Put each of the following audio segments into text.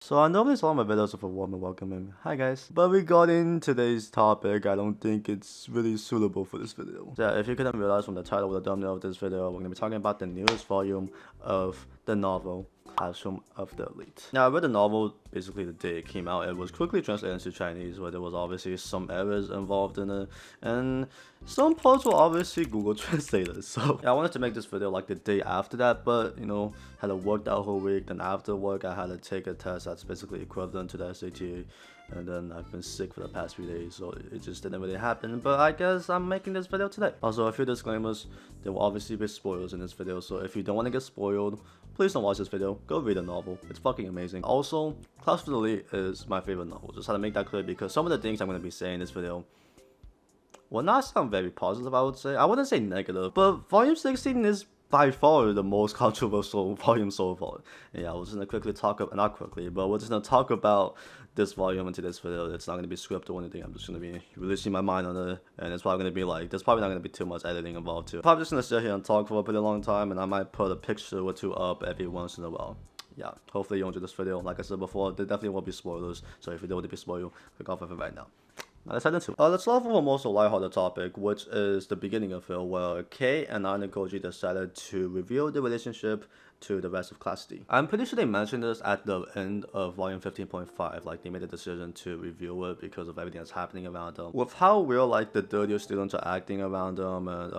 So I normally start my videos with a warm and welcoming hi guys, but regarding today's topic, I don't think it's really suitable for this video. So yeah, if you couldn't realize from the title or the thumbnail of this video, we're gonna be talking about the newest volume of the novel Classroom of the Elite. Now I read the novel basically the day it came out. It was quickly translated into Chinese, where there was obviously some errors involved in it, and some parts were obviously Google translated. So yeah, I wanted to make this video like the day after that, but you know, had to work that whole week. Then after work, I had to take a test that's basically equivalent to the SAT. And then I've been sick for the past few days, so it just didn't really happen. But I guess I'm making this video today. Also, a few disclaimers. There will obviously be spoilers in this video, so if you don't want to get spoiled, please don't watch this video. Go read the novel. It's fucking amazing. Also, Class of the Elite is my favorite novel. Just had to make that clear because some of the things I'm going to be saying in this video will not sound very positive, I would say. I wouldn't say negative, but Volume 16 is by far the most controversial volume so far. And yeah, we're just gonna quickly talk about, not quickly, but we're just gonna talk about this volume into this video. It's not gonna be scripted or anything. I'm just gonna be releasing my mind on it, and it's probably gonna be like, there's probably not gonna be too much editing involved too. Probably just gonna sit here and talk for a pretty long time, and I might put a picture or two up every once in a while. Yeah, hopefully you enjoy this video. Like I said before, there definitely won't be spoilers, so if you don't want to be spoiled, click off of it right now. Now let's head into it. Let's start with a more so lighthearted topic, which is the beginning of it, where Kei and Nana Koji decided to reveal the relationship to the rest of Class D. I'm pretty sure they mentioned this at the end of volume 15.5, like they made a decision to reveal it because of everything that's happening around them. With how real like the dirtier students are acting around them, and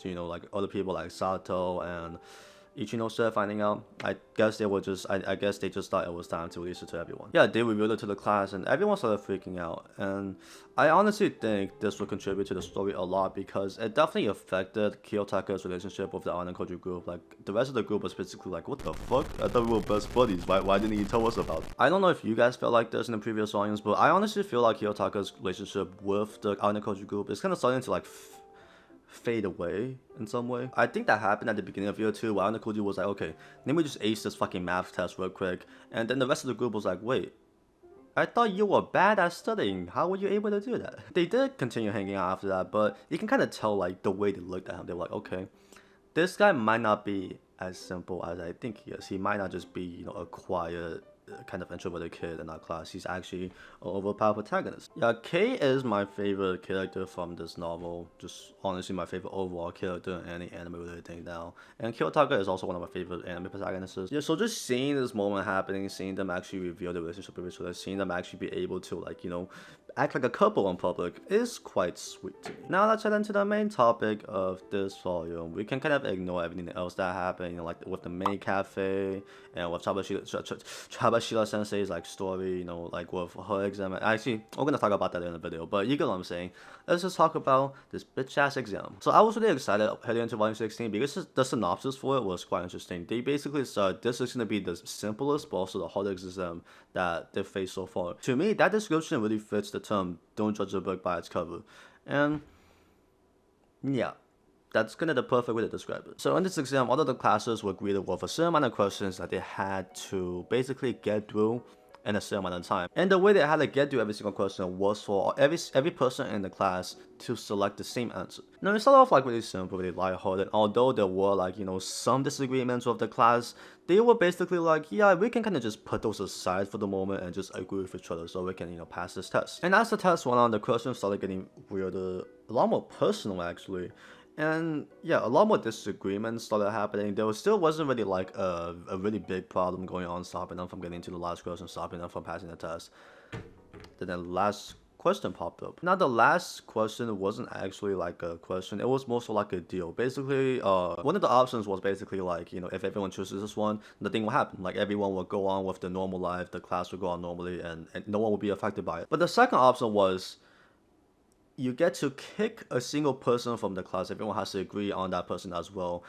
you know, like other people like Sato and Ichino started finding out. I guess they were just, I guess they just thought it was time to release it to everyone. Yeah, they revealed it to the class and everyone started freaking out. And I honestly think this will contribute to the story a lot because it definitely affected Kyota's relationship with the Anan Koji group. Like, the rest of the group was basically like, what the fuck? I thought we were best buddies. Why didn't you tell us about it? I don't know if you guys felt like this in the previous volumes, but I honestly feel like Kyota's relationship with the Anan Koji group is kind of starting to like fade away in some way. I think that happened at the beginning of year 2 where Koji was like, okay, let me just ace this fucking math test real quick, and then the rest of the group was like, wait, I thought you were bad at studying, how were you able to do that? They did continue hanging out after that, but you can kind of tell like the way they looked at him. They were like, okay, this guy might not be as simple as I think he is. He might not just be, you know, a quiet kind of introverted kid in our class. He's actually an overpowered protagonist. Yeah, Kei is my favorite character from this novel. Just honestly my favorite overall character in any anime related thing now. And Kyota is also one of my favorite anime protagonists. Yeah, so just seeing this moment happening, seeing them actually reveal the relationship with each other, seeing them actually be able to like, you know, act like a couple in public is quite sweet to me. Now let's head into the main topic of this volume. We can kind of ignore everything else that happened, you know, like with the main cafe and with Chabashila Sensei's like story, you know, like with her exam. Actually, we're gonna talk about that in the video, but you get what I'm saying. Let's just talk about this bitch ass exam. So I was really excited heading into volume 16 because the synopsis for it was quite interesting. They basically said this is gonna be the simplest but also the hardest exam that they've faced so far. To me, that description really fits the term "don't judge a book by its cover," and yeah, that's kind of the perfect way to describe it. So in this exam, all of the classes were greeted with a certain amount of questions that they had to basically get through in a certain amount of time. And the way they had to get through every single question was for every person in the class to select the same answer. Now it started off like really simple, really lighthearted. Although there were like, you know, some disagreements with the class, they were basically like, yeah, we can kind of just put those aside for the moment and just agree with each other so we can, you know, pass this test. And as the test went on, the questions started getting weirder, a lot more personal actually. And yeah, a lot more disagreements started happening. There still wasn't really like a really big problem going on stopping them from getting to the last question, stopping them from passing the test. Then the last question popped up. Now the last question wasn't actually like a question, it was more so like a deal. Basically, one of the options was basically like, you know, if everyone chooses this one, the thing will happen. Like everyone will go on with the normal life, the class will go on normally, and no one will be affected by it. But the second option was, you get to kick a single person from the class. Everyone has to agree on that person as well,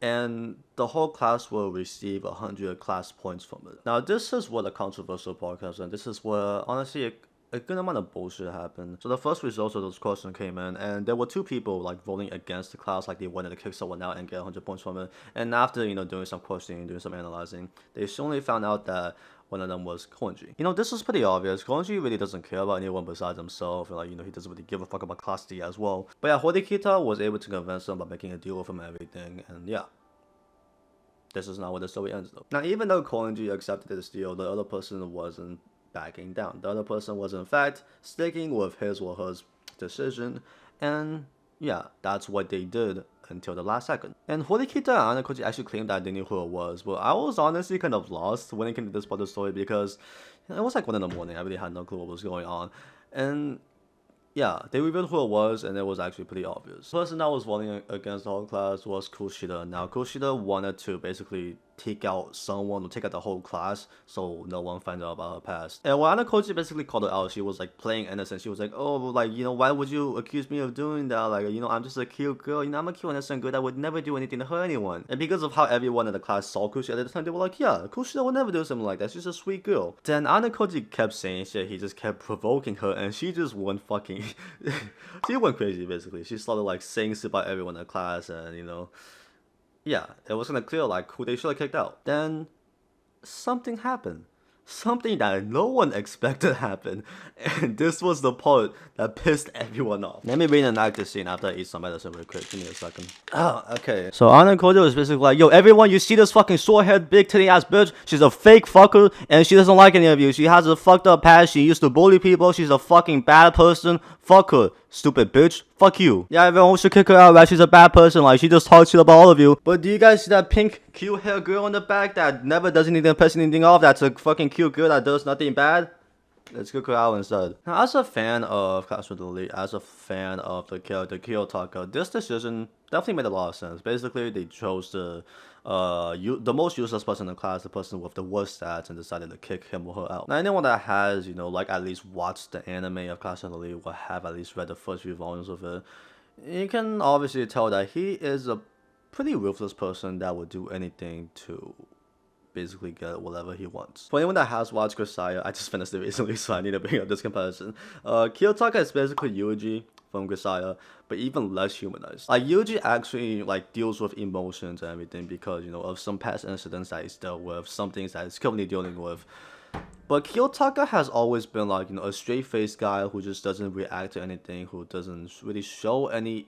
and the whole class will receive 100 class points from it. Now this is where the controversial part comes in. This is where honestly a good amount of bullshit happened. So the first results of those questions came in, and there were 2 people like voting against the class, like they wanted to kick someone out and get 100 points from it. And after, you know, doing some questioning, doing some analyzing, they suddenly found out that one of them was Konji. You know, this was pretty obvious. Konji really doesn't care about anyone besides himself, and like, you know, he doesn't really give a fuck about Class D as well. But yeah, Horikita was able to convince him by making a deal with him and everything, and yeah, this is not where the story ends though. Now, even though Koenji accepted this deal, the other person wasn't backing down. The other person was in fact sticking with his or her decision, and yeah, that's what they did until the last second. And Horikita and Anakoji actually claimed that they knew who it was, but I was honestly kind of lost when it came to this part of the story because it was like 1 in the morning. I really had no clue what was going on. And yeah, they revealed who it was, and it was actually pretty obvious. The person that was voting against the whole class was Kushida. Now, Kushida wanted to basically take out someone or take out the whole class so no one finds out about her past. And when Anakoji basically called her out, she was like playing innocent. She was like, oh, like, you know, why would you accuse me of doing that? Like, you know, I'm just a cute girl. You know, I'm a cute innocent girl that would never do anything to hurt anyone. And because of how everyone in the class saw Kushida at the time, they were like, yeah, Kushida would never do something like that. She's a sweet girl. Then Anakoji kept saying shit. He just kept provoking her, and she just went fucking... she went crazy, basically. She started, like, saying shit about everyone in the class, and, you know... yeah, it was kind of clear, like, who they should have kicked out. Then, something happened. Something that no one expected happened. And this was the part that pissed everyone off. Let me reenact this scene after I eat some medicine real quick. Give me a second. Oh, okay. So Anakoji was basically like, yo, everyone, you see this fucking short-haired, big titty-ass bitch? She's a fake fucker, and she doesn't like any of you. She has a fucked up past. She used to bully people. She's a fucking bad person. Fuck her. Stupid bitch. Fuck you. Yeah, everyone should kick her out, right? She's a bad person. Like, she just talks shit about all of you. But do you guys see that pink, cute hair girl in the back that never does anything to piss anything off? That's a fucking cute girl that does nothing bad? Let's kick her out instead. Now, as a fan of Classroom Elite, as a fan of the character Kyota, this decision definitely made a lot of sense. Basically, they chose the most useless person in the class, the person with the worst stats, and decided to kick him or her out. Now, anyone that has, you know, like at least watched the anime of Classroom Elite will have at least read the first few volumes of it. You can obviously tell that he is a pretty ruthless person that would do anything to basically get whatever he wants. For anyone that has watched Grisaya, I just finished it recently, so I need to bring up this comparison. Kyotaka is basically Yuji from Grisaya, but even less humanized. Like, Yuji actually, like, deals with emotions and everything because, you know, of some past incidents that he's dealt with, some things that he's currently dealing with. But Kyotaka has always been, like, you know, a straight-faced guy who just doesn't react to anything, who doesn't really show any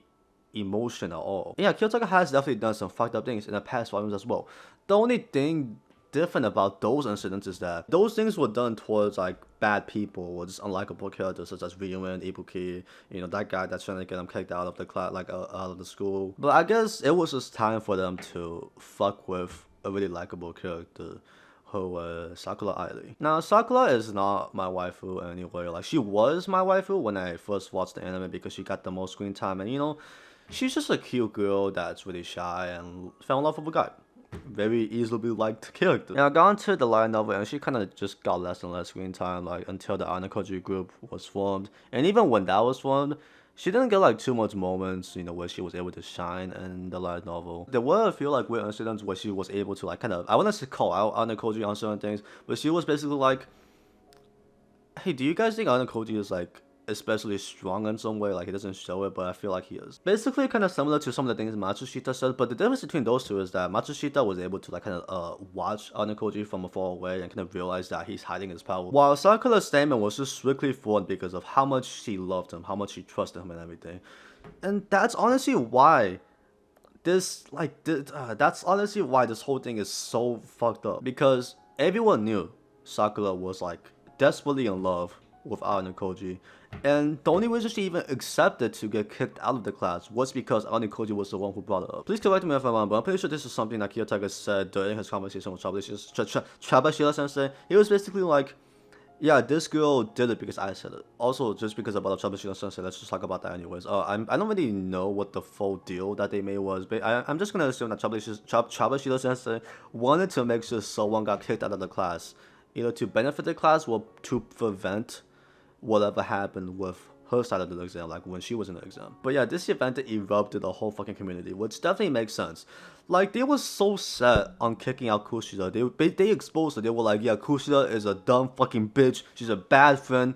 emotion at all. Yeah, Kyotaka has definitely done some fucked up things in the past volumes as well. The only thing different about those incidents is that those things were done towards like bad people or just unlikable characters such as Ryuin, Ibuki, you know, that guy that's trying to get him kicked out of the class, like out of the school. But I guess it was just time for them to fuck with a really likable character who was Sakura Airi. Now, Sakura is not my waifu anyway. Like, she was my waifu when I first watched the anime because she got the most screen time, and you know, she's just a cute girl that's really shy and fell in love with a guy. Very easily liked character. Now, I got into the light novel, and she kind of just got less and less screen time, like until the Anakoji group was formed. And even when that was formed, she didn't get like too much moments, you know, where she was able to shine in the light novel. There were a few like weird incidents where she was able to like kind of, I wouldn't say call out Anakoji on certain things, but she was basically like, hey, do you guys think Anakoji is like especially strong in some way? Like, he doesn't show it, but I feel like he is. Basically kind of similar to some of the things Matsushita said, but the difference between those two is that Matsushita was able to like kind of watch Anakoji from far away and kind of realize that he's hiding his power, while Sakura's statement was just strictly formed because of how much she loved him, how much she trusted him and everything. And that's honestly why that's honestly why this whole thing is so fucked up, because everyone knew Sakura was like desperately in love with Anakoji, and the only reason she even accepted to get kicked out of the class was because Anakoji was the one who brought it up. Please correct me if I'm wrong, but I'm pretty sure this is something that Kyotaka said during his conversation with Chabashira Sensei. He was basically like, yeah, this girl did it because I said it. Also, just because about Chabashira Sensei, let's just talk about that anyways. I don't really know what the full deal that they made was, but I'm just gonna assume that Chabashira Sensei wanted to make sure someone got kicked out of the class, either to benefit the class or to prevent whatever happened with her side of the exam, like when she was in the exam. But yeah, this event erupted the whole fucking community, which definitely makes sense. Like, they were so set on kicking out Kushida. They exposed her. They were like, yeah, Kushida is a dumb fucking bitch. She's a bad friend.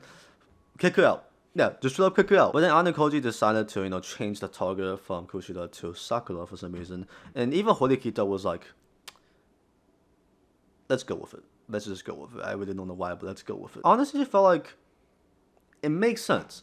Kick her out. Yeah, just straight up kick her out. But then Anakoji decided to, you know, change the target from Kushida to Sakura for some reason. And even Horikita was like, let's go with it. Let's just go with it. I really don't know why, but let's go with it. Honestly, I felt like it makes sense.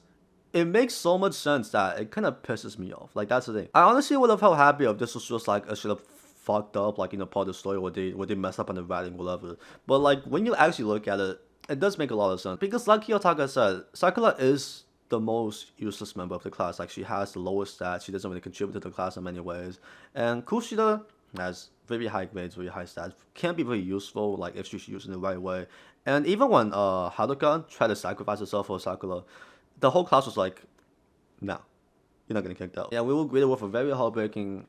It makes so much sense that it kind of pisses me off. Like, that's the thing. I honestly would have felt happy if this was just like a straight up fucked up, like, you know, part of the story where they mess up on the writing, whatever. But like when you actually look at it, it does make a lot of sense because, like Kyota said, Sakura is the most useless member of the class. Like, she has the lowest stats. She doesn't really contribute to the class in many ways. And Kushida has very high grades, very high stats. Can be very useful, like if she's used in the right way. And even when Haruka tried to sacrifice herself for Sakura, the whole class was like, "No, you're not getting kicked out." Yeah, we were greeted with a very heartbreaking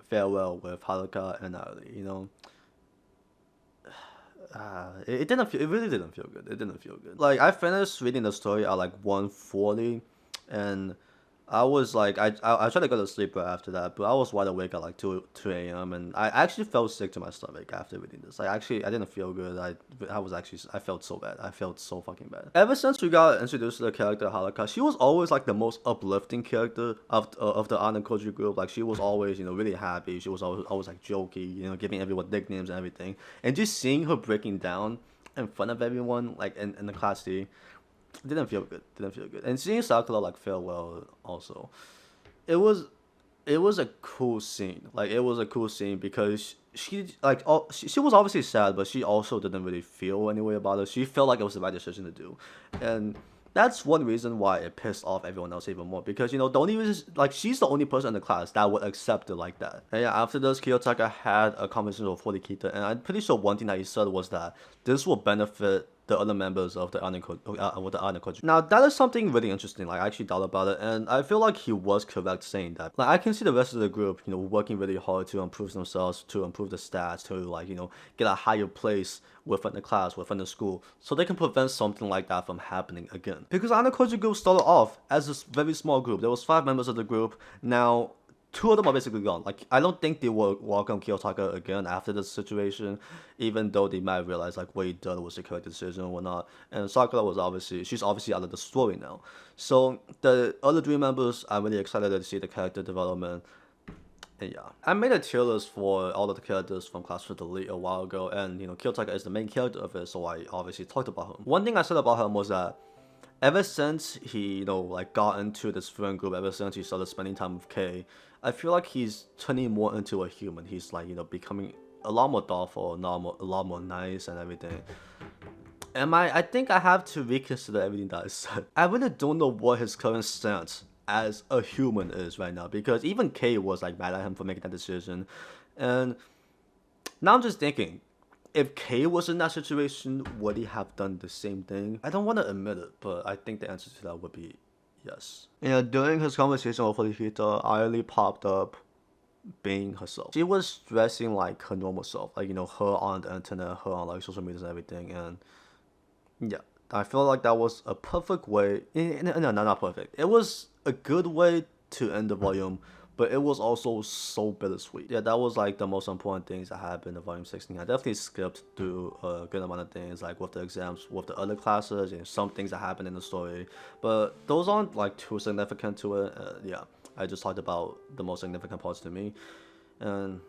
farewell with Haruka and Naruto. You know, it didn't feel, it really didn't feel good. It didn't feel good. Like, I finished reading the story at like 1:40, and I was like, I tried to go to sleep right after that, but I was wide awake at like 2 a.m. and I actually felt sick to my stomach after reading this. Like, actually, I didn't feel good. I felt so bad. I felt so fucking bad. Ever since we got introduced to the character Haruka, she was always like the most uplifting character of the Anakoji group. Like, she was always, you know, really happy. She was always like jokey, you know, giving everyone nicknames and everything. And just seeing her breaking down in front of everyone, like in the class D, didn't feel good. Didn't feel good. And seeing Sakura like farewell also, it was a cool scene. Like, it was a cool scene because she like she was obviously sad, but she also didn't really feel any way about it. She felt like it was the right decision to do, and that's one reason why it pissed off everyone else even more, because, you know, the only reason, like, she's the only person in the class that would accept it like that. And yeah, after this, Kyotaka had a conversation with Horikita, and I'm pretty sure one thing that he said was that this will benefit the other members of the Anakoji. Now, that is something really interesting. Like, I actually thought about it, and I feel like he was correct saying that. Like, I can see the rest of the group, you know, working really hard to improve themselves, to improve the stats, to, like, you know, get a higher place within the class, within the school, so they can prevent something like that from happening again. Because Anakoji group started off as a very small group. There was 5 members of the group. Now, 2 of them are basically gone. Like, I don't think they will welcome Kyotaka again after this situation, even though they might realize, like, what he did was the correct decision or whatnot. And Sakura she's obviously out of the story now. So the other 3 members, I'm really excited to see the character development. And yeah, I made a tier list for all of the characters from Class of the Elite a while ago, and, you know, Kyotaka is the main character of it, so I obviously talked about him. One thing I said about him was that ever since he, you know, like, got into this friend group, ever since he started spending time with Kay, I feel like he's turning more into a human. He's, like, you know, becoming a lot more thoughtful, a lot more nice and everything. And I think I have to reconsider everything that I said. I really don't know what his current stance as a human is right now, because even Kay was, like, mad at him for making that decision. And now I'm just thinking, if Kay was in that situation, would he have done the same thing? I don't want to admit it, but I think the answer to that would be yes. You know, during his conversation with Horikita, Aili popped up being herself. She was dressing like her normal self, like, you know, her on the internet, her on, like, social media and everything, and yeah, I feel like that was a perfect way. No, not perfect. It was a good way to end the volume, but it was also so bittersweet. Yeah, that was, like, the most important things that happened in volume 16. I definitely skipped through a good amount of things, like with the exams, with the other classes, and some things that happened in the story, but those aren't, like, too significant to it. Yeah, I just talked about the most significant parts to me, and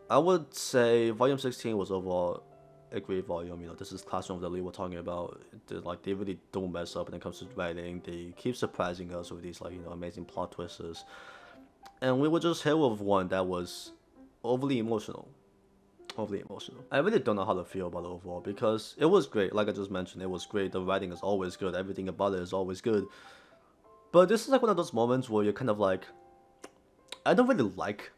I would say volume 16 was overall a great volume. You know, this is Classroom of the Elite we're talking about. They really don't mess up when it comes to writing. They keep surprising us with these, like, you know, amazing plot twists. And we were just hit with one that was overly emotional. I really don't know how to feel about it overall, because it was great. Like I just mentioned, it was great. The writing is always good. Everything about it is always good. But this is, like, one of those moments where you're kind of like, I don't really like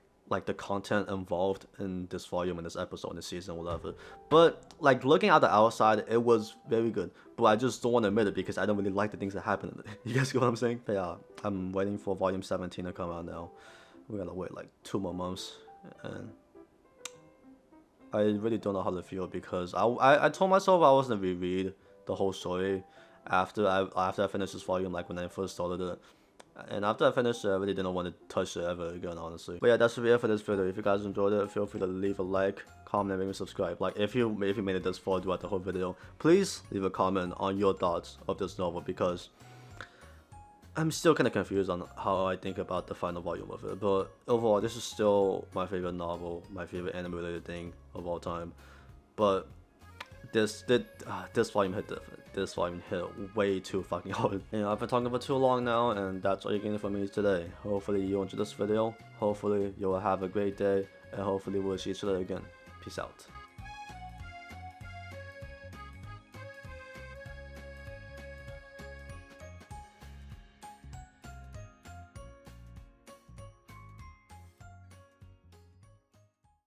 the content involved in this volume, in this episode, in this season, whatever. But, like, looking at the outside, it was very good. But I just don't want to admit it because I don't really like the things that happen in it. You guys get what I'm saying? But yeah, I'm waiting for volume 17 to come out now. We gotta wait like 2 more months, and I really don't know how to feel, because I told myself I was gonna reread the whole story after I finished this volume, like when I first started it. And after I finished it, I really didn't want to touch it ever again, honestly. But yeah, that's the it for this video. If you guys enjoyed it, feel free to leave a like, comment, and maybe subscribe. Like, if you made it this far throughout the whole video, please leave a comment on your thoughts of this novel, because I'm still kind of confused on how I think about the final volume of it. But overall, this is still my favorite novel, my favorite anime-related thing of all time. But this volume hit different. This volume hit way too fucking hard. You know, I've been talking for too long now, and that's all you're getting from me today. Hopefully you enjoyed this video. Hopefully you will have a great day, and hopefully we'll see each other again. Peace out.